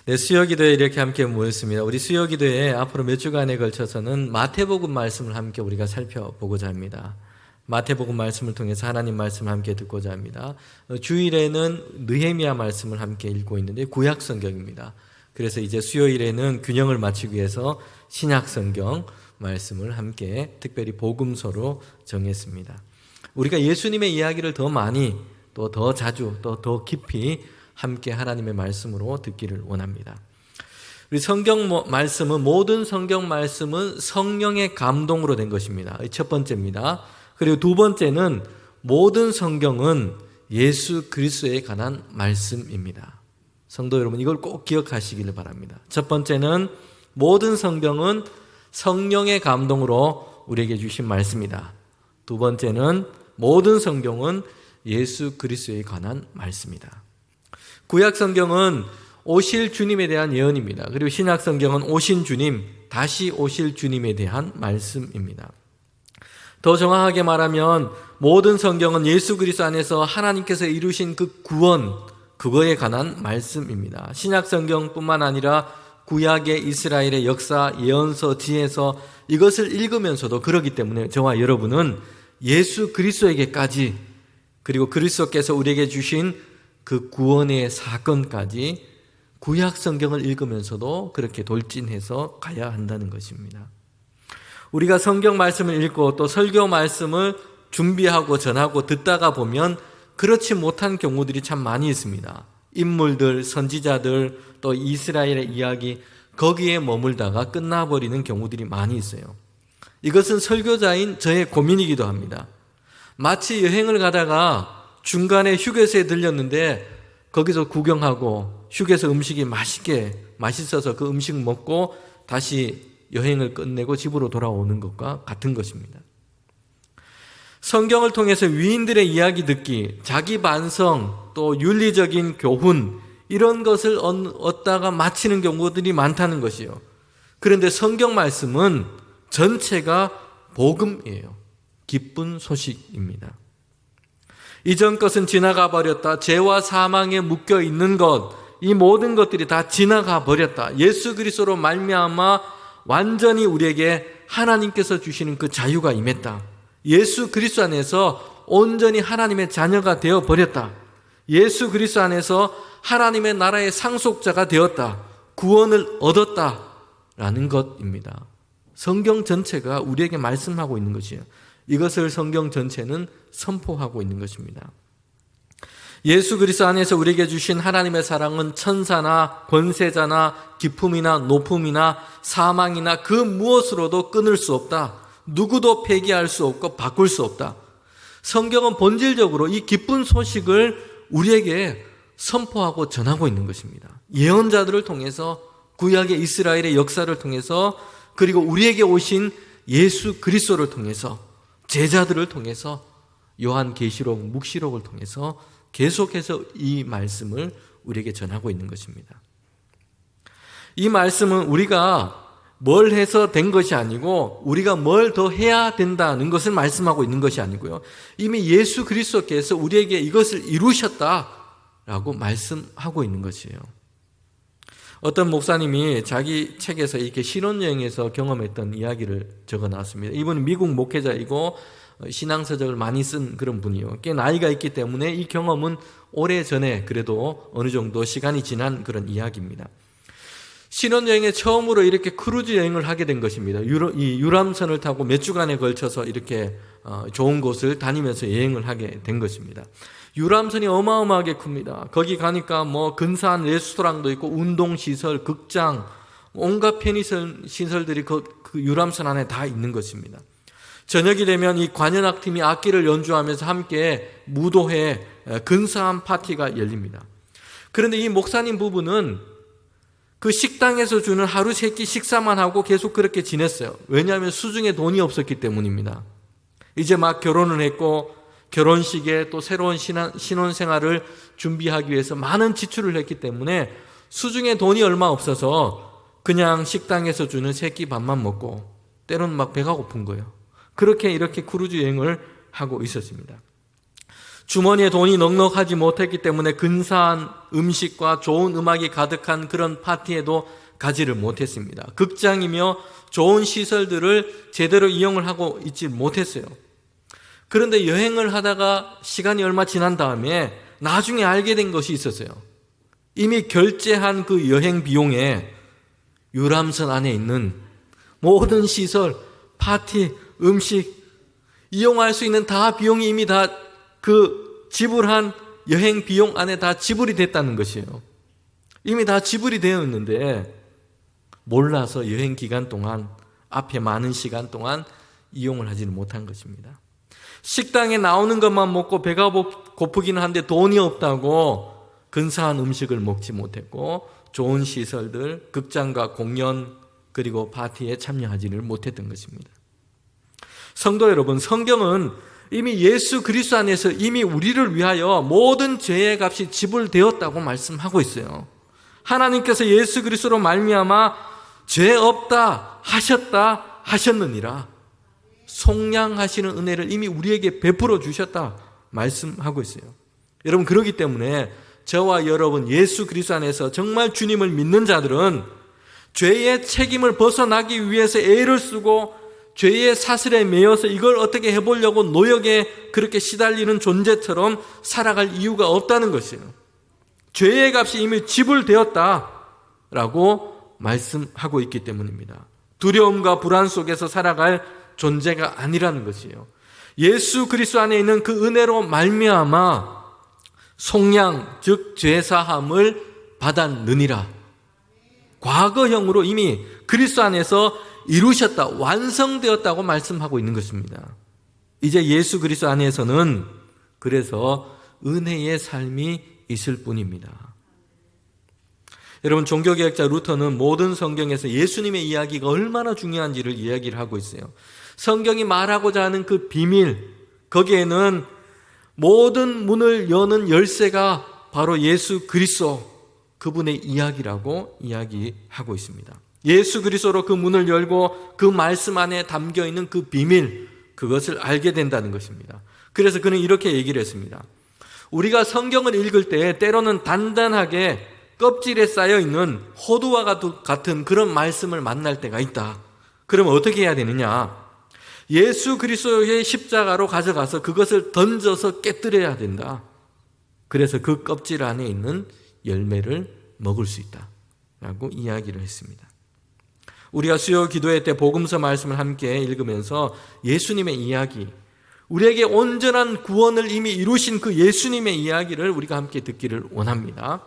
네, 수요기도에 이렇게 함께 모였습니다. 우리 수요기도에 앞으로 몇 주간에 걸쳐서는 마태복음 말씀을 함께 우리가 살펴보고자 합니다. 마태복음 말씀을 통해서 하나님 말씀을 함께 듣고자 합니다. 주일에는 느헤미야 말씀을 함께 읽고 있는데 구약 성경입니다. 그래서 이제 수요일에는 균형을 맞추기 위해서 신약 성경 말씀을 함께 특별히 복음서로 정했습니다. 우리가 예수님의 이야기를 더 많이 또 더 자주 또 더 깊이 함께 하나님의 말씀으로 듣기를 원합니다. 우리 성경 말씀은 모든 성경 말씀은 성령의 감동으로 된 것입니다. 첫 번째입니다. 그리고 두 번째는 모든 성경은 예수 그리스도에 관한 말씀입니다. 성도 여러분, 이걸 꼭 기억하시기를 바랍니다. 첫 번째는 모든 성경은 성령의 감동으로 우리에게 주신 말씀이다. 두 번째는 모든 성경은 예수 그리스도에 관한 말씀이다. 구약 성경은 오실 주님에 대한 예언입니다. 그리고 신약 성경은 오신 주님, 다시 오실 주님에 대한 말씀입니다. 더 정확하게 말하면 모든 성경은 예수 그리스도 안에서 하나님께서 이루신 그 구원, 그거에 관한 말씀입니다. 신약 성경뿐만 아니라 구약의 이스라엘의 역사, 예언서, 지혜서 이것을 읽으면서도 그러기 때문에 저와 여러분은 예수 그리스도에게까지 그리고 그리스도께서 우리에게 주신 그 구원의 사건까지 구약 성경을 읽으면서도 그렇게 돌진해서 가야 한다는 것입니다. 우리가 성경 말씀을 읽고 또 설교 말씀을 준비하고 전하고 듣다가 보면 그렇지 못한 경우들이 참 많이 있습니다. 인물들, 선지자들, 또 이스라엘의 이야기 거기에 머물다가 끝나버리는 경우들이 많이 있어요. 이것은 설교자인 저의 고민이기도 합니다. 마치 여행을 가다가 중간에 휴게소에 들렸는데 거기서 구경하고 휴게소 음식이 맛있어서 그 음식 먹고 다시 여행을 끝내고 집으로 돌아오는 것과 같은 것입니다. 성경을 통해서 위인들의 이야기 듣기, 자기 반성, 또 윤리적인 교훈 이런 것을 얻다가 마치는 경우들이 많다는 것이요. 그런데 성경 말씀은 전체가 복음이에요. 기쁜 소식입니다. 이전 것은 지나가 버렸다. 죄와 사망에 묶여 있는 것, 이 모든 것들이 다 지나가 버렸다. 예수 그리스도로 말미암아 완전히 우리에게 하나님께서 주시는 그 자유가 임했다. 예수 그리스도 안에서 온전히 하나님의 자녀가 되어 버렸다. 예수 그리스도 안에서 하나님의 나라의 상속자가 되었다. 구원을 얻었다라는 것입니다. 성경 전체가 우리에게 말씀하고 있는 것이에요. 이것을 성경 전체는 선포하고 있는 것입니다. 예수 그리스도 안에서 우리에게 주신 하나님의 사랑은 천사나 권세자나 기품이나 높음이나 사망이나 그 무엇으로도 끊을 수 없다. 누구도 폐기할 수 없고 바꿀 수 없다. 성경은 본질적으로 이 기쁜 소식을 우리에게 선포하고 전하고 있는 것입니다. 예언자들을 통해서 구약의 이스라엘의 역사를 통해서 그리고 우리에게 오신 예수 그리스도를 통해서 제자들을 통해서 요한계시록, 묵시록을 통해서 계속해서 이 말씀을 우리에게 전하고 있는 것입니다. 이 말씀은 우리가 뭘 해서 된 것이 아니고 우리가 뭘 더 해야 된다는 것을 말씀하고 있는 것이 아니고요. 이미 예수 그리스도께서 우리에게 이것을 이루셨다라고 말씀하고 있는 것이에요. 어떤 목사님이 자기 책에서 이렇게 신혼여행에서 경험했던 이야기를 적어놨습니다. 이분은 미국 목회자이고 신앙서적을 많이 쓴 그런 분이에요. 꽤 나이가 있기 때문에 이 경험은 오래전에 그래도 어느 정도 시간이 지난 그런 이야기입니다. 신혼여행에 처음으로 이렇게 크루즈 여행을 하게 된 것입니다. 이 유람선을 타고 몇 주간에 걸쳐서 이렇게 좋은 곳을 다니면서 여행을 하게 된 것입니다. 유람선이 어마어마하게 큽니다. 거기 가니까 뭐 근사한 레스토랑도 있고 운동시설, 극장, 온갖 편의시설들이 그 유람선 안에 다 있는 것입니다. 저녁이 되면 이 관현악팀이 악기를 연주하면서 함께 무도회, 근사한 파티가 열립니다. 그런데 이 목사님 부부는 그 식당에서 주는 하루 세 끼 식사만 하고 계속 그렇게 지냈어요. 왜냐하면 수중에 돈이 없었기 때문입니다. 이제 막 결혼을 했고 결혼식에 또 새로운 신혼생활을 준비하기 위해서 많은 지출을 했기 때문에 수중에 돈이 얼마 없어서 그냥 식당에서 주는 세 끼 밥만 먹고 때로는 막 배가 고픈 거예요. 그렇게 이렇게 크루즈 여행을 하고 있었습니다. 주머니에 돈이 넉넉하지 못했기 때문에 근사한 음식과 좋은 음악이 가득한 그런 파티에도 가지를 못했습니다. 극장이며 좋은 시설들을 제대로 이용을 하고 있지 못했어요. 그런데 여행을 하다가 시간이 얼마 지난 다음에 나중에 알게 된 것이 있었어요. 이미 결제한 그 여행 비용에 유람선 안에 있는 모든 시설, 파티, 음식, 이용할 수 있는 다 비용이 이미 다 그 지불한 여행 비용 안에 다 지불이 됐다는 것이에요. 이미 다 지불이 되어 있는데 몰라서 여행 기간 동안, 앞에 많은 시간 동안 이용을 하지는 못한 것입니다. 식당에 나오는 것만 먹고 배가 고프기는 한데 돈이 없다고 근사한 음식을 먹지 못했고 좋은 시설들, 극장과 공연 그리고 파티에 참여하지를 못했던 것입니다. 성도 여러분, 성경은 이미 예수 그리스도 안에서 이미 우리를 위하여 모든 죄의 값이 지불되었다고 말씀하고 있어요. 하나님께서 예수 그리스도로 말미암아 죄 없다 하셨느니라. 속량하시는 은혜를 이미 우리에게 베풀어 주셨다 말씀하고 있어요. 여러분, 그렇기 때문에 저와 여러분 예수 그리스도 안에서 정말 주님을 믿는 자들은 죄의 책임을 벗어나기 위해서 애를 쓰고 죄의 사슬에 매여서 이걸 어떻게 해보려고 노역에 그렇게 시달리는 존재처럼 살아갈 이유가 없다는 것이에요. 죄의 값이 이미 지불되었다라고 말씀하고 있기 때문입니다. 두려움과 불안 속에서 살아갈 존재가 아니라는 것이에요. 예수 그리스도 안에 있는 그 은혜로 말미암아 속량, 즉 죄사함을 받았느니라. 과거형으로 이미 그리스도 안에서 이루셨다, 완성되었다고 말씀하고 있는 것입니다. 이제 예수 그리스도 안에서는 그래서 은혜의 삶이 있을 뿐입니다. 여러분, 종교개혁자 루터는 모든 성경에서 예수님의 이야기가 얼마나 중요한지를 이야기를 하고 있어요. 성경이 말하고자 하는 그 비밀, 거기에는 모든 문을 여는 열쇠가 바로 예수 그리스도, 그분의 이야기라고 이야기하고 있습니다. 예수 그리스도로 그 문을 열고 그 말씀 안에 담겨있는 그 비밀, 그것을 알게 된다는 것입니다. 그래서 그는 이렇게 얘기를 했습니다. 우리가 성경을 읽을 때 때로는 단단하게 껍질에 쌓여있는 호두와 같은 그런 말씀을 만날 때가 있다. 그러면 어떻게 해야 되느냐? 예수 그리스도의 십자가로 가져가서 그것을 던져서 깨뜨려야 된다. 그래서 그 껍질 안에 있는 열매를 먹을 수 있다 라고 이야기를 했습니다. 우리가 수요 기도회 때 복음서 말씀을 함께 읽으면서 예수님의 이야기, 우리에게 온전한 구원을 이미 이루신 그 예수님의 이야기를 우리가 함께 듣기를 원합니다.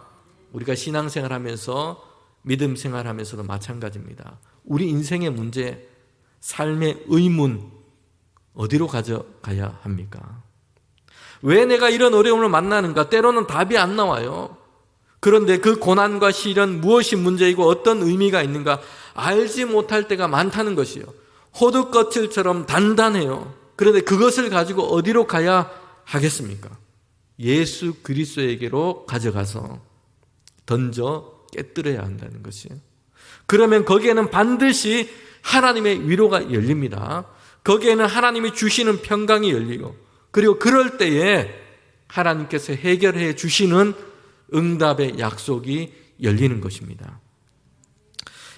우리가 신앙생활하면서 믿음 생활하면서도 마찬가지입니다. 우리 인생의 문제, 삶의 의문 어디로 가져가야 합니까? 왜 내가 이런 어려움을 만나는가? 때로는 답이 안 나와요. 그런데 그 고난과 시련, 무엇이 문제이고 어떤 의미가 있는가 알지 못할 때가 많다는 것이요. 호두껍질처럼 단단해요. 그런데 그것을 가지고 어디로 가야 하겠습니까? 예수 그리스도에게로 가져가서 던져 깨뜨려야 한다는 것이에요. 그러면 거기에는 반드시 하나님의 위로가 열립니다. 거기에는 하나님이 주시는 평강이 열리고, 그리고 그럴 때에 하나님께서 해결해 주시는 응답의 약속이 열리는 것입니다.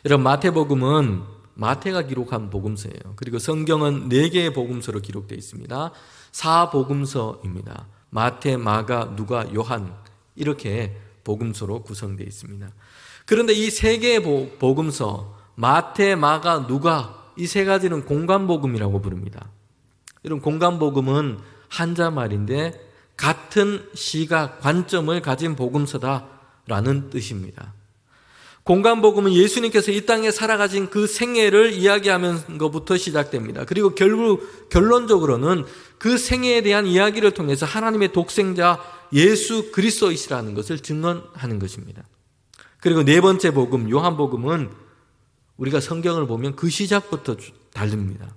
여러분, 마태복음은 마태가 기록한 복음서예요. 그리고 성경은 4개의 복음서로 기록되어 있습니다. 4복음서입니다. 마태, 마가, 누가, 요한, 이렇게 복음서로 구성되어 있습니다. 그런데 이 3개의 복음서, 마태, 마가, 누가, 이 3가지는 공관복음이라고 부릅니다. 이런 공관복음은 한자말인데 같은 시각, 관점을 가진 복음서다라는 뜻입니다. 공관복음은 예수님께서 이 땅에 살아가신 그 생애를 이야기하는 것부터 시작됩니다. 그리고 결론적으로는 그 생애에 대한 이야기를 통해서 하나님의 독생자 예수 그리스도이시라는 것을 증언하는 것입니다. 그리고 4번째 복음, 요한복음은 우리가 성경을 보면 그 시작부터 다릅니다.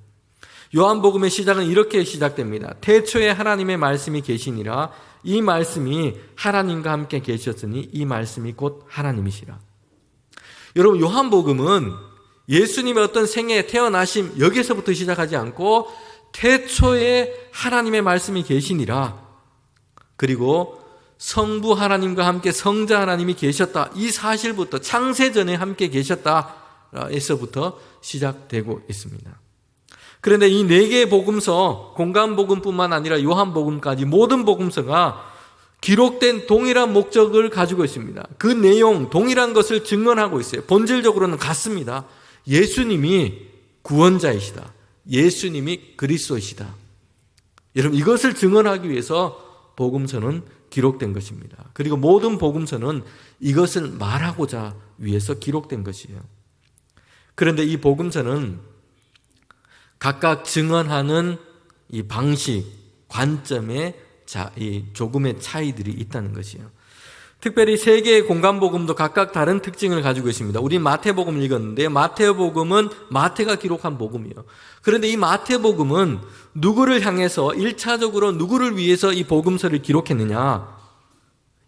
요한복음의 시작은 이렇게 시작됩니다. 태초에 하나님의 말씀이 계시니라. 이 말씀이 하나님과 함께 계셨으니 이 말씀이 곧 하나님이시라. 여러분, 요한복음은 예수님의 어떤 생애, 태어나심, 여기서부터 시작하지 않고 태초에 하나님의 말씀이 계시니라. 그리고 성부 하나님과 함께 성자 하나님이 계셨다. 이 사실부터 창세전에 함께 계셨다에서부터 시작되고 있습니다. 그런데 이 4개의 복음서, 공관복음뿐만 아니라 요한복음까지 모든 복음서가 기록된 동일한 목적을 가지고 있습니다. 그 내용, 동일한 것을 증언하고 있어요. 본질적으로는 같습니다. 예수님이 구원자이시다. 예수님이 그리스도이시다. 여러분, 이것을 증언하기 위해서 복음서는 기록된 것입니다. 그리고 모든 복음서는 이것을 말하고자 위해서 기록된 것이에요. 그런데 이 복음서는 각각 증언하는 이 방식, 관점에 이 조금의 차이들이 있다는 것이에요. 특별히 3개의 공관복음도 각각 다른 특징을 가지고 있습니다. 우리 마태복음을 읽었는데 마태복음은 마태가 기록한 복음이에요. 그런데 이 마태복음은 누구를 향해서 1차적으로 누구를 위해서 이 복음서를 기록했느냐?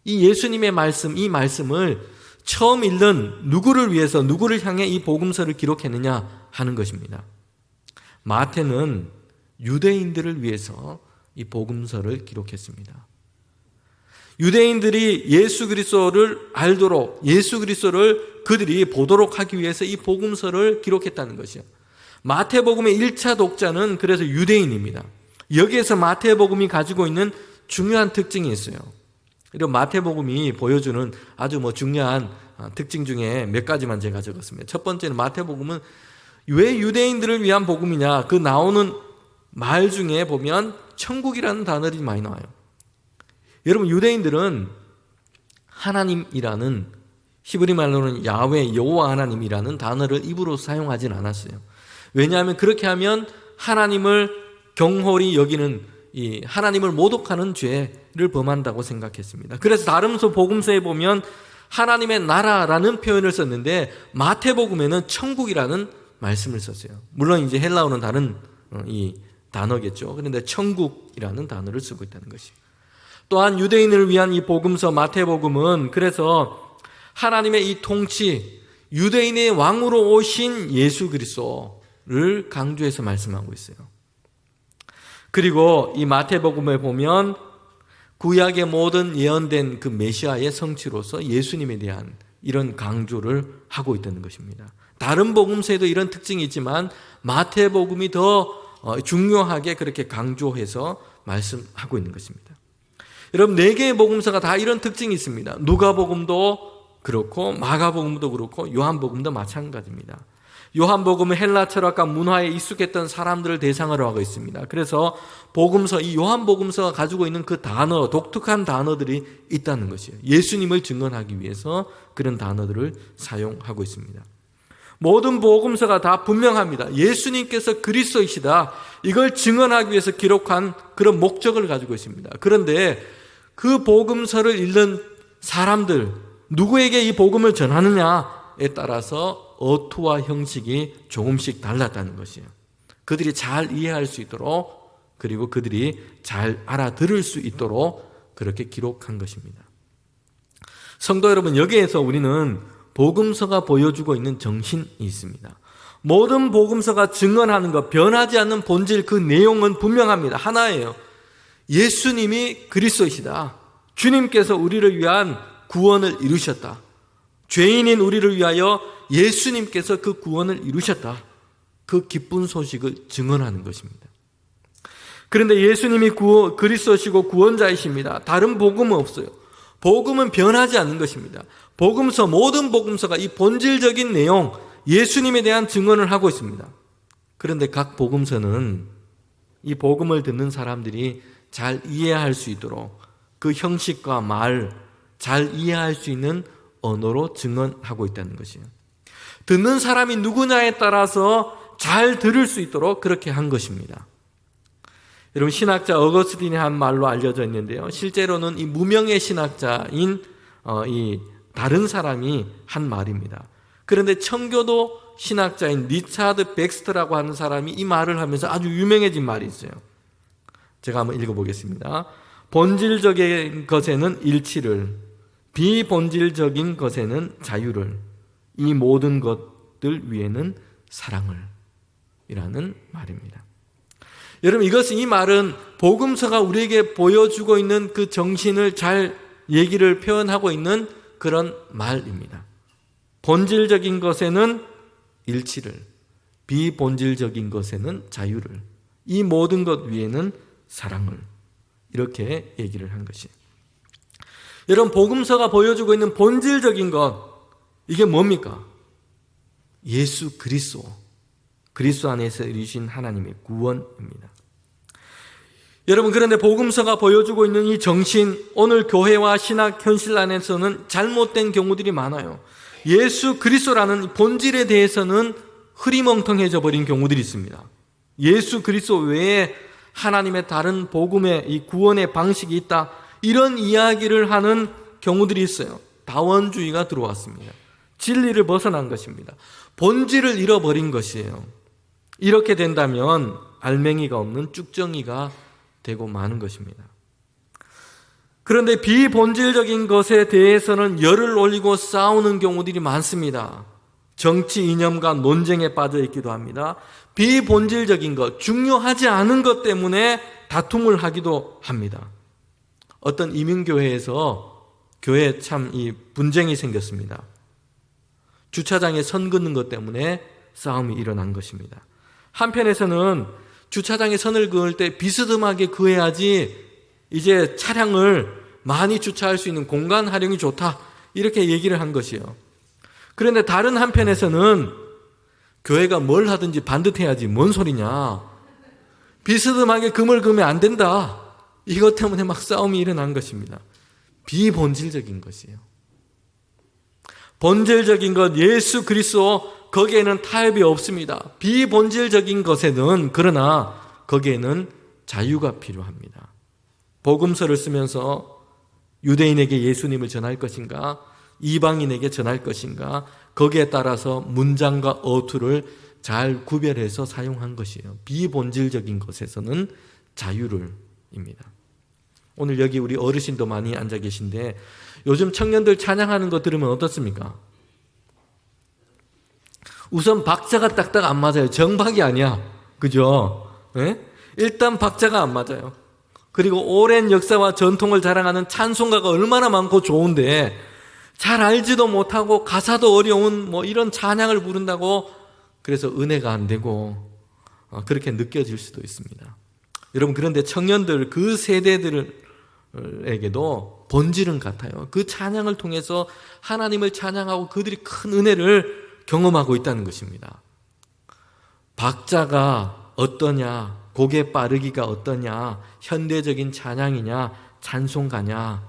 이 예수님의 말씀, 이 말씀을 처음 읽는 누구를 위해서, 누구를 향해 이 복음서를 기록했느냐 하는 것입니다. 마태는 유대인들을 위해서 이 복음서를 기록했습니다. 유대인들이 예수 그리스도를 알도록, 예수 그리스도를 그들이 보도록 하기 위해서 이 복음서를 기록했다는 것이요. 마태복음의 1차 독자는 그래서 유대인입니다. 여기에서 마태복음이 가지고 있는 중요한 특징이 있어요. 그리고 마태복음이 보여주는 아주 중요한 특징 중에 몇 가지만 제가 적었습니다. 첫 번째는 마태복음은 왜 유대인들을 위한 복음이냐? 그 나오는 말 중에 보면 천국이라는 단어들이 많이 나와요. 여러분, 유대인들은 하나님이라는, 히브리 말로는 야훼, 여호와 하나님이라는 단어를 입으로 사용하진 않았어요. 왜냐하면 그렇게 하면 하나님을 경홀히 여기는, 이 하나님을 모독하는 죄를 범한다고 생각했습니다. 그래서 다름서 복음서에 보면 하나님의 나라라는 표현을 썼는데 마태복음에는 천국이라는 말씀을 썼어요. 물론 이제 헬라어는 다른 이 단어겠죠. 그런데 천국이라는 단어를 쓰고 있다는 것이에요. 또한 유대인을 위한 이 복음서 마태복음은 그래서 하나님의 이 통치, 유대인의 왕으로 오신 예수 그리스도를 강조해서 말씀하고 있어요. 그리고 이 마태복음에 보면 구약의 모든 예언된 그 메시아의 성취로서 예수님에 대한 이런 강조를 하고 있다는 것입니다. 다른 복음서에도 이런 특징이 있지만 마태복음이 더 중요하게 그렇게 강조해서 말씀하고 있는 것입니다. 여러분, 4개의 복음서가 다 이런 특징이 있습니다. 누가복음도 그렇고 마가복음도 그렇고 요한복음도 마찬가지입니다. 요한복음은 헬라 철학과 문화에 익숙했던 사람들을 대상으로 하고 있습니다. 그래서 복음서, 이 요한복음서가 가지고 있는 그 단어, 독특한 단어들이 있다는 것이에요. 예수님을 증언하기 위해서 그런 단어들을 사용하고 있습니다. 모든 복음서가 다 분명합니다. 예수님께서 그리스도이시다. 이걸 증언하기 위해서 기록한 그런 목적을 가지고 있습니다. 그런데 그 복음서를 읽는 사람들, 누구에게 이 복음을 전하느냐에 따라서 어투와 형식이 조금씩 달랐다는 것이에요. 그들이 잘 이해할 수 있도록, 그리고 그들이 잘 알아들을 수 있도록 그렇게 기록한 것입니다. 성도 여러분, 여기에서 우리는 복음서가 보여주고 있는 정신이 있습니다. 모든 복음서가 증언하는 것, 변하지 않는 본질, 그 내용은 분명합니다. 하나예요. 예수님이 그리스도이시다. 주님께서 우리를 위한 구원을 이루셨다. 죄인인 우리를 위하여 예수님께서 그 구원을 이루셨다. 그 기쁜 소식을 증언하는 것입니다. 그런데 예수님이 그리스도시고 구원자이십니다. 다른 복음은 없어요. 복음은 변하지 않는 것입니다. 복음서, 모든 복음서가 이 본질적인 내용, 예수님에 대한 증언을 하고 있습니다. 그런데 각 복음서는 이 복음을 듣는 사람들이 잘 이해할 수 있도록 그 형식과 말, 잘 이해할 수 있는 언어로 증언하고 있다는 것이에요. 듣는 사람이 누구냐에 따라서 잘 들을 수 있도록 그렇게 한 것입니다. 여러분, 신학자 어거스틴이 한 말로 알려져 있는데요. 실제로는 이 무명의 신학자인 이 다른 사람이 한 말입니다. 그런데 청교도 신학자인 리차드 백스터라고 하는 사람이 이 말을 하면서 아주 유명해진 말이 있어요. 제가 한번 읽어보겠습니다. 본질적인 것에는 일치를, 비본질적인 것에는 자유를, 이 모든 것들 위에는 사랑을 이라는 말입니다. 여러분, 이 말은 복음서가 우리에게 보여주고 있는 그 정신을 잘 얘기를 표현하고 있는 그런 말입니다. 본질적인 것에는 일치를, 비본질적인 것에는 자유를, 이 모든 것 위에는 사랑을, 이렇게 얘기를 한 것이. 여러분, 복음서가 보여주고 있는 본질적인 것, 이게 뭡니까? 예수 그리스도 안에서 이루신 하나님의 구원입니다. 여러분, 그런데 복음서가 보여주고 있는 이 정신, 오늘 교회와 신학 현실 안에서는 잘못된 경우들이 많아요. 예수 그리스도라는 본질에 대해서는 흐리멍텅해져 버린 경우들이 있습니다. 예수 그리스도 외에 하나님의 다른 복음의 이 구원의 방식이 있다, 이런 이야기를 하는 경우들이 있어요. 다원주의가 들어왔습니다. 진리를 벗어난 것입니다. 본질을 잃어버린 것이에요. 이렇게 된다면 알맹이가 없는 쭉정이가 되고 마는 것입니다. 그런데 비본질적인 것에 대해서는 열을 올리고 싸우는 경우들이 많습니다. 정치 이념과 논쟁에 빠져 있기도 합니다. 비본질적인 것, 중요하지 않은 것 때문에 다툼을 하기도 합니다. 어떤 이민교회에서 교회에 참 이 분쟁이 생겼습니다. 주차장에 선 긋는 것 때문에 싸움이 일어난 것입니다. 한편에서는 주차장에 선을 그을 때 비스듬하게 그어야지 이제 차량을 많이 주차할 수 있는 공간 활용이 좋다, 이렇게 얘기를 한 것이요. 그런데 다른 한편에서는 교회가 뭘 하든지 반듯해야지, 뭔 소리냐, 비스듬하게 금을 그으면 안 된다, 이것 때문에 막 싸움이 일어난 것입니다. 비본질적인 것이에요. 본질적인 것, 예수 그리스도, 거기에는 타협이 없습니다. 비본질적인 것에는, 그러나 거기에는 자유가 필요합니다. 복음서를 쓰면서 유대인에게 예수님을 전할 것인가, 이방인에게 전할 것인가, 거기에 따라서 문장과 어투를 잘 구별해서 사용한 것이에요. 비본질적인 것에서는 자유를입니다. 오늘 여기 우리 어르신도 많이 앉아 계신데 요즘 청년들 찬양하는 거 들으면 어떻습니까? 우선 박자가 딱딱 안 맞아요. 정박이 아니야. 그죠? 네? 일단 박자가 안 맞아요. 그리고 오랜 역사와 전통을 자랑하는 찬송가가 얼마나 많고 좋은데 잘 알지도 못하고 가사도 어려운 이런 찬양을 부른다고 그래서 은혜가 안 되고 그렇게 느껴질 수도 있습니다. 여러분, 그런데 청년들, 그 세대들에게도 본질은 같아요. 그 찬양을 통해서 하나님을 찬양하고 그들이 큰 은혜를 경험하고 있다는 것입니다. 박자가 어떠냐, 곡의 빠르기가 어떠냐, 현대적인 찬양이냐, 찬송가냐,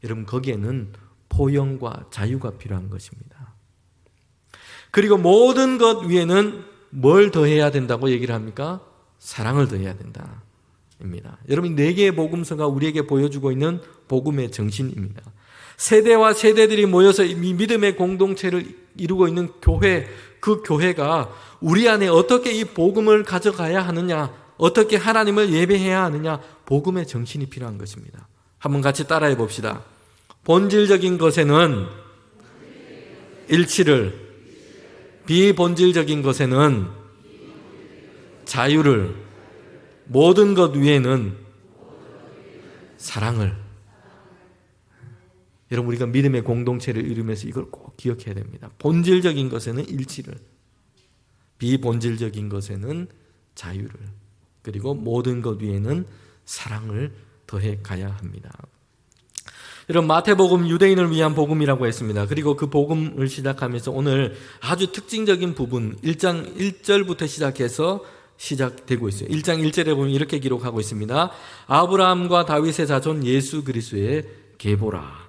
여러분, 거기에는 포용과 자유가 필요한 것입니다. 그리고 모든 것 위에는 뭘 더해야 된다고 얘기를 합니까? 사랑을 더해야 된다 입니다. 여러분, 4개의 복음서가 우리에게 보여주고 있는 복음의 정신입니다. 세대와 세대들이 모여서 이 믿음의 공동체를 이루고 있는 교회, 그 교회가 우리 안에 어떻게 이 복음을 가져가야 하느냐, 어떻게 하나님을 예배해야 하느냐, 복음의 정신이 필요한 것입니다. 한번 같이 따라해 봅시다. 본질적인 것에는 일치를, 비본질적인 것에는 자유를, 모든 것 위에는 사랑을. 여러분, 우리가 믿음의 공동체를 이루면서 이걸 꼭 기억해야 됩니다. 본질적인 것에는 일치를, 비본질적인 것에는 자유를, 그리고 모든 것 위에는 사랑을 더해 가야 합니다. 여러분, 마태복음 유대인을 위한 복음이라고 했습니다. 그리고 그 복음을 시작하면서 오늘 아주 특징적인 부분 1장 1절부터 시작해서 시작되고 있어요. 1장 1절에 보면 이렇게 기록하고 있습니다. 아브라함과 다윗의 자손 예수 그리스도의 계보라.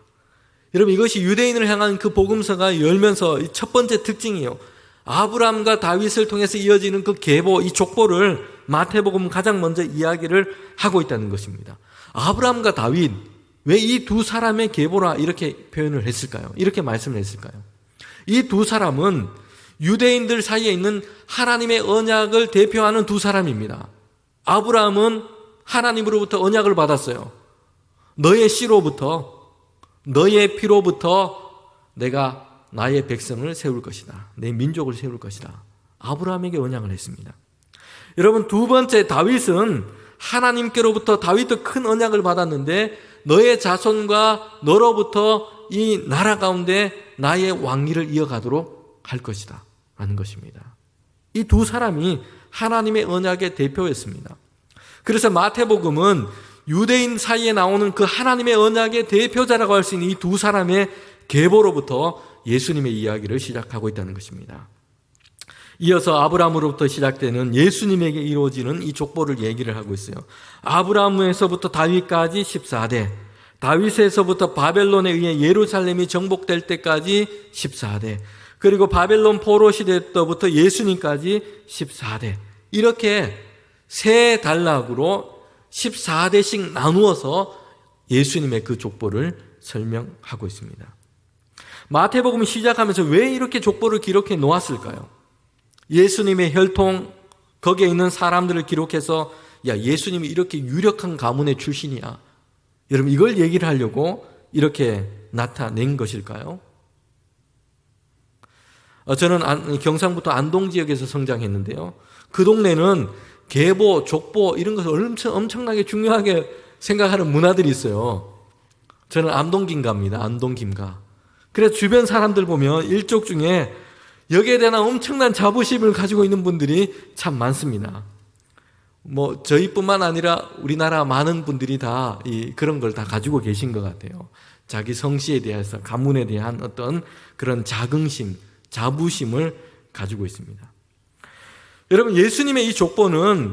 여러분, 이것이 유대인을 향한 그 복음서가 열면서 첫 번째 특징이에요. 아브라함과 다윗을 통해서 이어지는 그 계보, 이 족보를 마태복음은 가장 먼저 이야기를 하고 있다는 것입니다. 아브라함과 다윗, 왜 이 두 사람의 계보라 이렇게 표현을 했을까요? 이렇게 말씀을 했을까요? 이 두 사람은 유대인들 사이에 있는 하나님의 언약을 대표하는 두 사람입니다. 아브라함은 하나님으로부터 언약을 받았어요. 너의 씨로부터, 너의 피로부터 내가 나의 백성을 세울 것이다. 내 민족을 세울 것이다. 아브라함에게 언약을 했습니다. 여러분, 두 번째 다윗은 하나님께로부터 다윗도 큰 언약을 받았는데 너의 자손과 너로부터 이 나라 가운데 나의 왕위를 이어가도록 할 것이다 라는 것입니다. 이 두 사람이 하나님의 언약의 대표였습니다. 그래서 마태복음은 유대인 사이에 나오는 그 하나님의 언약의 대표자라고 할 수 있는 이 두 사람의 계보로부터 예수님의 이야기를 시작하고 있다는 것입니다. 이어서 아브라함으로부터 시작되는 예수님에게 이루어지는 이 족보를 얘기를 하고 있어요. 아브라함에서부터 다윗까지 14대, 다윗에서부터 바벨론에 의해 예루살렘이 정복될 때까지 14대, 그리고 바벨론 포로 시대 때부터 예수님까지 14대, 이렇게 세 단락으로 14대씩 나누어서 예수님의 그 족보를 설명하고 있습니다. 마태복음이 시작하면서 왜 이렇게 족보를 기록해 놓았을까요? 예수님의 혈통, 거기에 있는 사람들을 기록해서 야, 예수님이 이렇게 유력한 가문의 출신이야, 여러분, 이걸 얘기를 하려고 이렇게 나타낸 것일까요? 저는 경상북도 안동 지역에서 성장했는데요, 그 동네는 계보, 족보 이런 것을 엄청나게 중요하게 생각하는 문화들이 있어요. 저는 안동김가입니다. 안동김가. 그래서 주변 사람들 보면 일족 중에 여기에 대한 엄청난 자부심을 가지고 있는 분들이 참 많습니다. 저희뿐만 아니라 우리나라 많은 분들이 다 그런 걸 다 가지고 계신 것 같아요. 자기 성씨에 대해서, 가문에 대한 어떤 그런 자긍심, 자부심을 가지고 있습니다. 여러분, 예수님의 이 족보는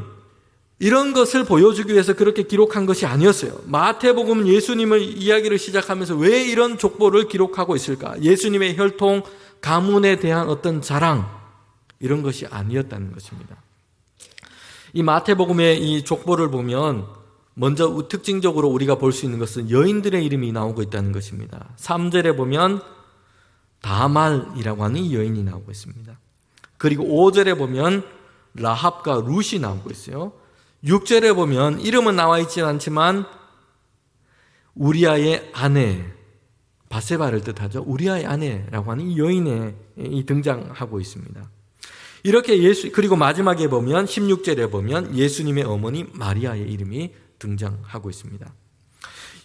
이런 것을 보여주기 위해서 그렇게 기록한 것이 아니었어요. 마태복음은 예수님의 이야기를 시작하면서 왜 이런 족보를 기록하고 있을까? 예수님의 혈통, 가문에 대한 어떤 자랑, 이런 것이 아니었다는 것입니다. 이 마태복음의 이 족보를 보면 먼저 특징적으로 우리가 볼 수 있는 것은 여인들의 이름이 나오고 있다는 것입니다. 3절에 보면 다말이라고 하는 이 여인이 나오고 있습니다. 그리고 5절에 보면 라합과 룻이 나오고 있어요. 6절에 보면 이름은 나와 있지 않지만 우리아의 아내, 바세바를 뜻하죠. 우리아의 아내라고 하는 이 여인이 등장하고 있습니다. 이렇게 그리고 마지막에 보면 16절에 보면 예수님의 어머니 마리아의 이름이 등장하고 있습니다.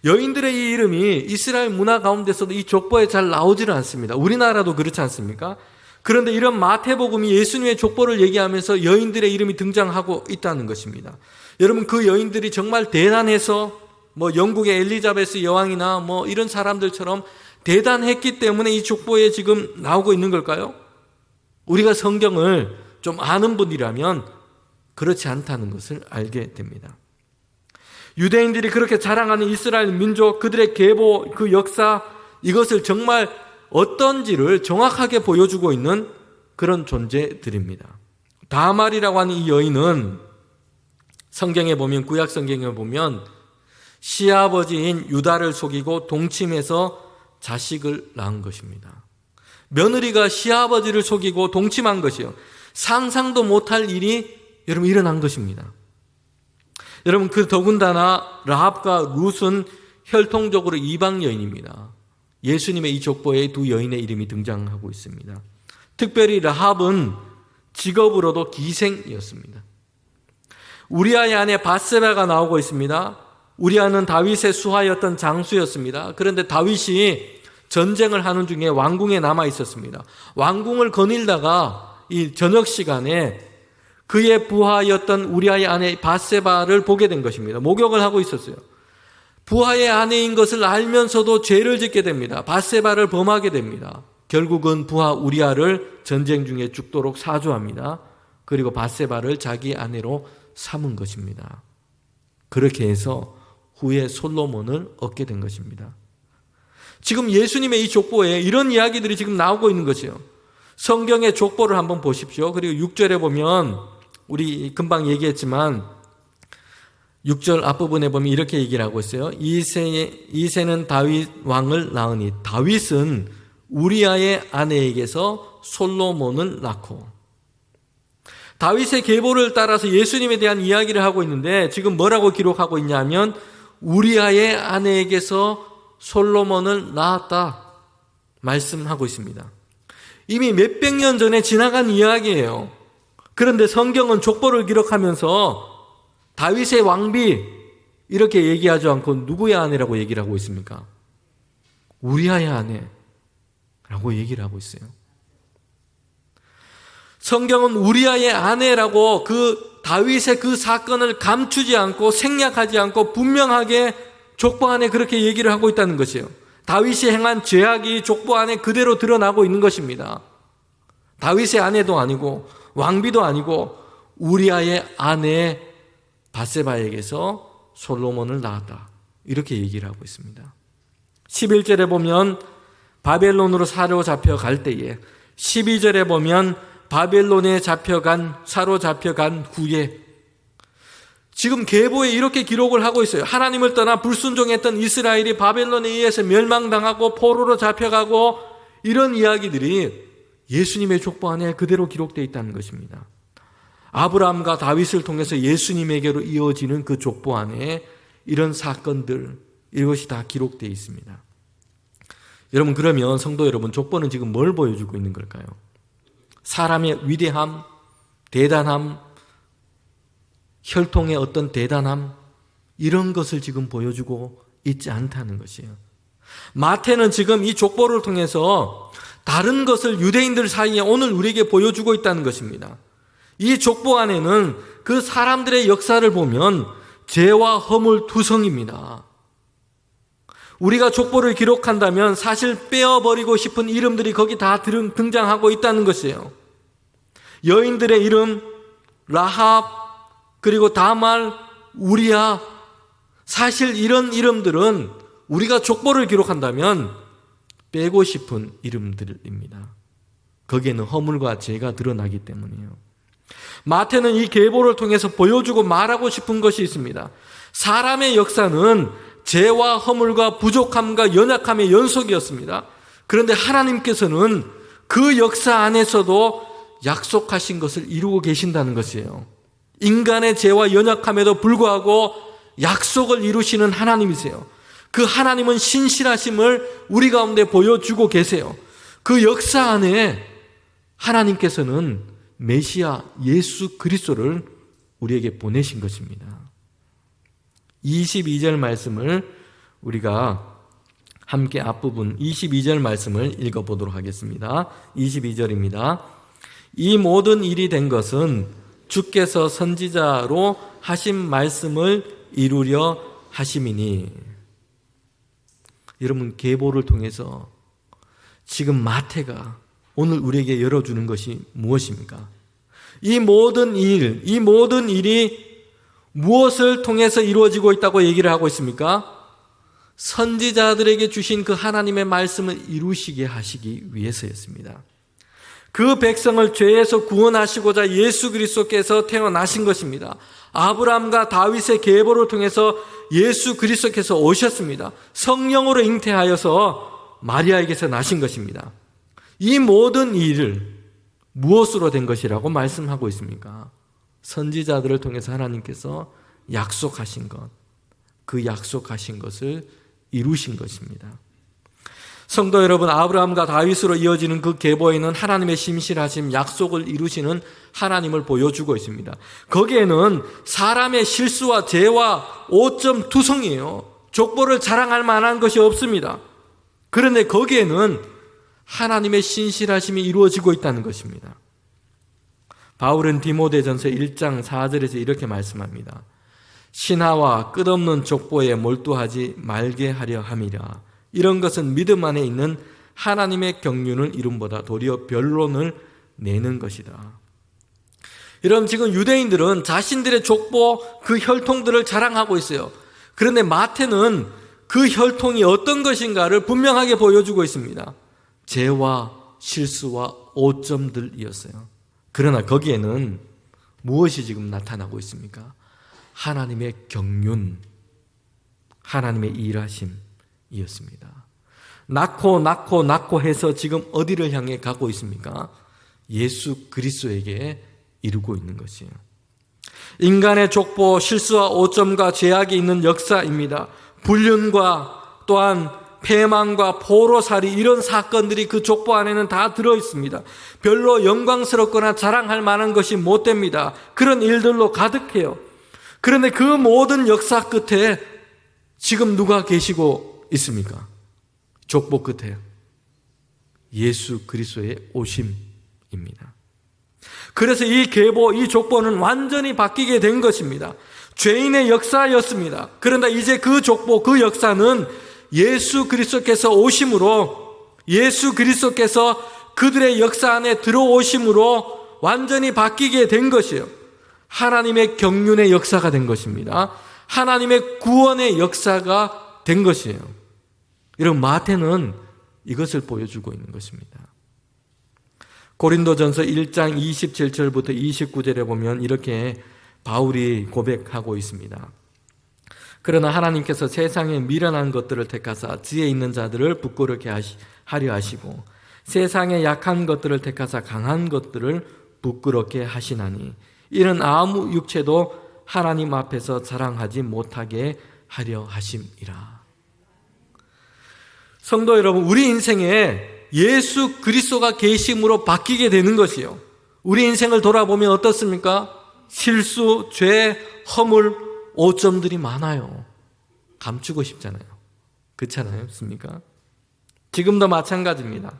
여인들의 이 이름이 이스라엘 문화 가운데서도 이 족보에 잘 나오지는 않습니다. 우리나라도 그렇지 않습니까? 그런데 이런 마태복음이 예수님의 족보를 얘기하면서 여인들의 이름이 등장하고 있다는 것입니다. 여러분, 그 여인들이 정말 대단해서 영국의 엘리자베스 여왕이나 이런 사람들처럼 대단했기 때문에 이 족보에 지금 나오고 있는 걸까요? 우리가 성경을 좀 아는 분이라면 그렇지 않다는 것을 알게 됩니다. 유대인들이 그렇게 자랑하는 이스라엘 민족, 그들의 계보, 그 역사, 이것을 정말 어떤지를 정확하게 보여주고 있는 그런 존재들입니다. 다말이라고 하는 이 여인은 성경에 보면, 구약 성경에 보면 시아버지인 유다를 속이고 동침해서 자식을 낳은 것입니다. 며느리가 시아버지를 속이고 동침한 것이요, 상상도 못할 일이 여러분 일어난 것입니다. 여러분, 그 더군다나 라합과 룻은 혈통적으로 이방 여인입니다. 예수님의 이 족보에 두 여인의 이름이 등장하고 있습니다. 특별히 라합은 직업으로도 기생이었습니다. 우리아의 아내 바세바가 나오고 있습니다. 우리아는 다윗의 수하였던 장수였습니다. 그런데 다윗이 전쟁을 하는 중에 왕궁에 남아 있었습니다. 왕궁을 거닐다가 이 저녁 시간에 그의 부하였던 우리아의 아내 바세바를 보게 된 것입니다. 목욕을 하고 있었어요. 부하의 아내인 것을 알면서도 죄를 짓게 됩니다. 바세바를 범하게 됩니다. 결국은 부하 우리아를 전쟁 중에 죽도록 사주합니다. 그리고 바세바를 자기 아내로 삼은 것입니다. 그렇게 해서 후에 솔로몬을 얻게 된 것입니다. 지금 예수님의 이 족보에 이런 이야기들이 지금 나오고 있는 것이에요. 성경의 족보를 한번 보십시오. 그리고 6절에 보면 우리 금방 얘기했지만 6절 앞부분에 보면 이렇게 얘기를 하고 있어요. 이새는 다윗 왕을 낳으니 다윗은 우리아의 아내에게서 솔로몬을 낳고, 다윗의 계보를 따라서 예수님에 대한 이야기를 하고 있는데 지금 뭐라고 기록하고 있냐면 우리아의 아내에게서 솔로몬을 낳았다 말씀하고 있습니다. 이미 몇백 년 전에 지나간 이야기예요. 그런데 성경은 족보를 기록하면서 다윗의 왕비 이렇게 얘기하지 않고 누구의 아내라고 얘기를 하고 있습니까? 우리아의 아내라고 얘기를 하고 있어요. 성경은 우리아의 아내라고 그 다윗의 그 사건을 감추지 않고 생략하지 않고 분명하게 족보 안에 그렇게 얘기를 하고 있다는 것이에요. 다윗이 행한 죄악이 족보 안에 그대로 드러나고 있는 것입니다. 다윗의 아내도 아니고 왕비도 아니고 우리아의 아내 밧세바에게서 솔로몬을 낳았다. 이렇게 얘기를 하고 있습니다. 11절에 보면 바벨론으로 사로잡혀 갈 때에, 12절에 보면 바벨론에 사로잡혀간 후에, 지금 계보에 이렇게 기록을 하고 있어요. 하나님을 떠나 불순종했던 이스라엘이 바벨론에 의해서 멸망당하고 포로로 잡혀가고, 이런 이야기들이 예수님의 족보 안에 그대로 기록되어 있다는 것입니다. 아브라함과 다윗을 통해서 예수님에게로 이어지는 그 족보 안에 이런 사건들, 이것이 다 기록되어 있습니다. 여러분, 그러면 성도 여러분, 족보는 지금 뭘 보여주고 있는 걸까요? 사람의 위대함, 대단함, 혈통의 어떤 대단함, 이런 것을 지금 보여주고 있지 않다는 것이에요. 마태는 지금 이 족보를 통해서 다른 것을 유대인들 사이에 오늘 우리에게 보여주고 있다는 것입니다. 이 족보 안에는 그 사람들의 역사를 보면 죄와 허물 투성입니다. 우리가 족보를 기록한다면 사실 빼어버리고 싶은 이름들이 거기 다 등장하고 있다는 것이에요. 여인들의 이름, 라합, 그리고 다말, 우리야, 사실 이런 이름들은 우리가 족보를 기록한다면 빼고 싶은 이름들입니다. 거기에는 허물과 죄가 드러나기 때문이에요. 마태는 이 계보를 통해서 보여주고 말하고 싶은 것이 있습니다. 사람의 역사는 죄와 허물과 부족함과 연약함의 연속이었습니다. 그런데 하나님께서는 그 역사 안에서도 약속하신 것을 이루고 계신다는 것이에요. 인간의 죄와 연약함에도 불구하고 약속을 이루시는 하나님이세요. 그 하나님은 신실하심을 우리 가운데 보여주고 계세요. 그 역사 안에 하나님께서는 메시아 예수 그리스도를 우리에게 보내신 것입니다. 22절 말씀을 우리가 함께 앞부분 22절 말씀을 읽어보도록 하겠습니다. 22절입니다. 이 모든 일이 된 것은 주께서 선지자로 하신 말씀을 이루려 하심이니. 여러분, 계보를 통해서 지금 마태가 오늘 우리에게 열어주는 것이 무엇입니까? 이 모든 일이 무엇을 통해서 이루어지고 있다고 얘기를 하고 있습니까? 선지자들에게 주신 그 하나님의 말씀을 이루시게 하시기 위해서였습니다. 그 백성을 죄에서 구원하시고자 예수 그리스도께서 태어나신 것입니다. 아브라함과 다윗의 계보를 통해서 예수 그리스도께서 오셨습니다. 성령으로 잉태하여서 마리아에게서 나신 것입니다. 이 모든 일을 무엇으로 된 것이라고 말씀하고 있습니까? 선지자들을 통해서 하나님께서 약속하신 것, 그 약속하신 것을 이루신 것입니다. 성도 여러분, 아브라함과 다윗으로 이어지는 그 계보에는 하나님의 신실하심, 약속을 이루시는 하나님을 보여주고 있습니다. 거기에는 사람의 실수와 죄와 오점 투성이에요. 족보를 자랑할 만한 것이 없습니다. 그런데 거기에는 하나님의 신실하심이 이루어지고 있다는 것입니다. 바울은 디모데전서 1장 4절에서 이렇게 말씀합니다. 신하와 끝없는 족보에 몰두하지 말게 하려 함이라. 이런 것은 믿음 안에 있는 하나님의 경륜을 이름보다 도리어 변론을 내는 것이다. 여러분, 지금 유대인들은 자신들의 족보, 그 혈통들을 자랑하고 있어요. 그런데 마태는 그 혈통이 어떤 것인가를 분명하게 보여주고 있습니다. 죄와 실수와 오점들이었어요. 그러나 거기에는 무엇이 지금 나타나고 있습니까? 하나님의 경륜, 하나님의 일하심이었습니다. 낳고 해서 지금 어디를 향해 가고 있습니까? 예수 그리스도에게 이루고 있는 것이에요. 인간의 족보, 실수와 오점과 죄악이 있는 역사입니다. 불륜과 또한 패망과 포로살이 이런 사건들이 그 족보 안에는 다 들어있습니다. 별로 영광스럽거나 자랑할 만한 것이 못 됩니다. 그런 일들로 가득해요. 그런데 그 모든 역사 끝에 지금 누가 계시고 있습니까? 족보 끝에 예수 그리스도의 오심입니다. 그래서 이 계보, 이 족보는 완전히 바뀌게 된 것입니다. 죄인의 역사였습니다. 그런데 이제 그 족보, 그 역사는 예수 그리스도께서 오심으로, 예수 그리스도께서 그들의 역사 안에 들어오심으로 완전히 바뀌게 된 것이에요. 하나님의 경륜의 역사가 된 것입니다. 하나님의 구원의 역사가 된 것이에요. 여러분, 마태는 이것을 보여주고 있는 것입니다. 고린도전서 1장 27절부터 29절에 보면 이렇게 바울이 고백하고 있습니다. 그러나 하나님께서 세상의 미련한 것들을 택하사 지혜 있는 자들을 부끄럽게 하려 하시고 세상의 약한 것들을 택하사 강한 것들을 부끄럽게 하시나니 이는 아무 육체도 하나님 앞에서 자랑하지 못하게 하려 하심이라. 성도 여러분, 우리 인생에 예수 그리스도가 계심으로 바뀌게 되는 것이요. 우리 인생을 돌아보면 어떻습니까? 실수, 죄, 허물, 오점들이 많아요. 감추고 싶잖아요. 그렇잖아요, 습니까? 지금도 마찬가지입니다.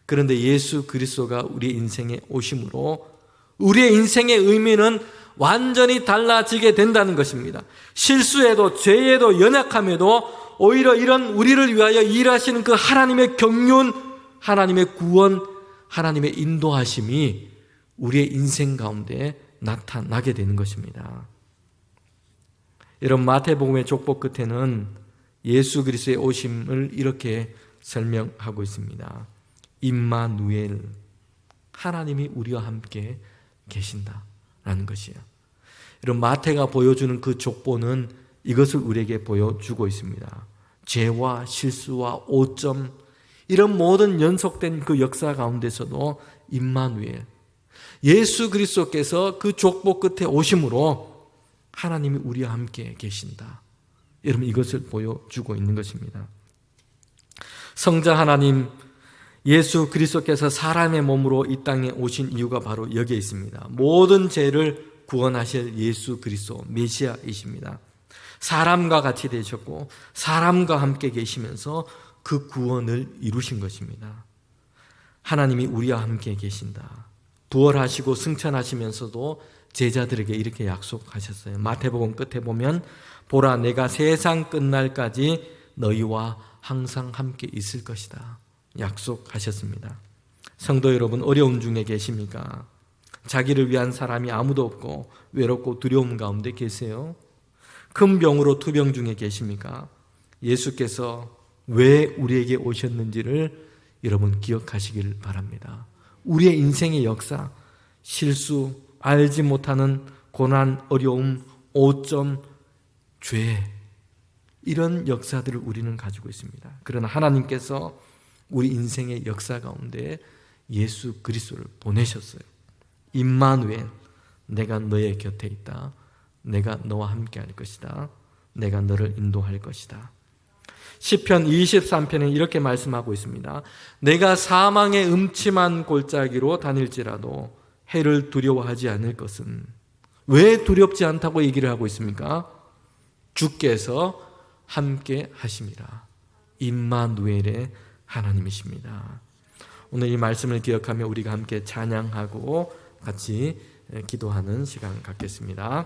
그런데 예수 그리스도가 우리 인생에 오심으로 우리의 인생의 의미는 완전히 달라지게 된다는 것입니다. 실수에도 죄에도 연약함에도 오히려 이런 우리를 위하여 일하시는 그 하나님의 경륜, 하나님의 구원, 하나님의 인도하심이 우리의 인생 가운데 나타나게 되는 것입니다. 여러분, 마태복음의 족보 끝에는 예수 그리스도의 오심을 이렇게 설명하고 있습니다. 임마누엘, 하나님이 우리와 함께 계신다라는 것이에요. 여러분, 마태가 보여주는 그 족보는 이것을 우리에게 보여주고 있습니다. 죄와 실수와 오점, 이런 모든 연속된 그 역사 가운데서도 임마누엘, 예수 그리스도께서 그 족보 끝에 오심으로 하나님이 우리와 함께 계신다. 여러분, 이것을 보여주고 있는 것입니다. 성자 하나님 예수 그리스도께서 사람의 몸으로 이 땅에 오신 이유가 바로 여기에 있습니다. 모든 죄를 구원하실 예수 그리스도 메시아이십니다. 사람과 같이 되셨고 사람과 함께 계시면서 그 구원을 이루신 것입니다. 하나님이 우리와 함께 계신다. 부활하시고 승천하시면서도 제자들에게 이렇게 약속하셨어요. 마태복음 끝에 보면 보라, 내가 세상 끝날까지 너희와 항상 함께 있을 것이다. 약속하셨습니다. 성도 여러분, 어려움 중에 계십니까? 자기를 위한 사람이 아무도 없고 외롭고 두려움 가운데 계세요? 큰 병으로 투병 중에 계십니까? 예수께서 왜 우리에게 오셨는지를 여러분 기억하시길 바랍니다. 우리의 인생의 역사, 실수, 알지 못하는 고난, 어려움, 오점, 죄, 이런 역사들을 우리는 가지고 있습니다. 그러나 하나님께서 우리 인생의 역사 가운데 예수 그리스도를 보내셨어요. 임마누엘, 내가 너의 곁에 있다. 내가 너와 함께 할 것이다. 내가 너를 인도할 것이다. 시편 23편에 이렇게 말씀하고 있습니다. 내가 사망의 음침한 골짜기로 다닐지라도 해를 두려워하지 않을 것은, 왜 두렵지 않다고 얘기를 하고 있습니까? 주께서 함께 하심이라. 임마누엘의 하나님이십니다. 오늘 이 말씀을 기억하며 우리가 함께 찬양하고 같이 기도하는 시간 갖겠습니다.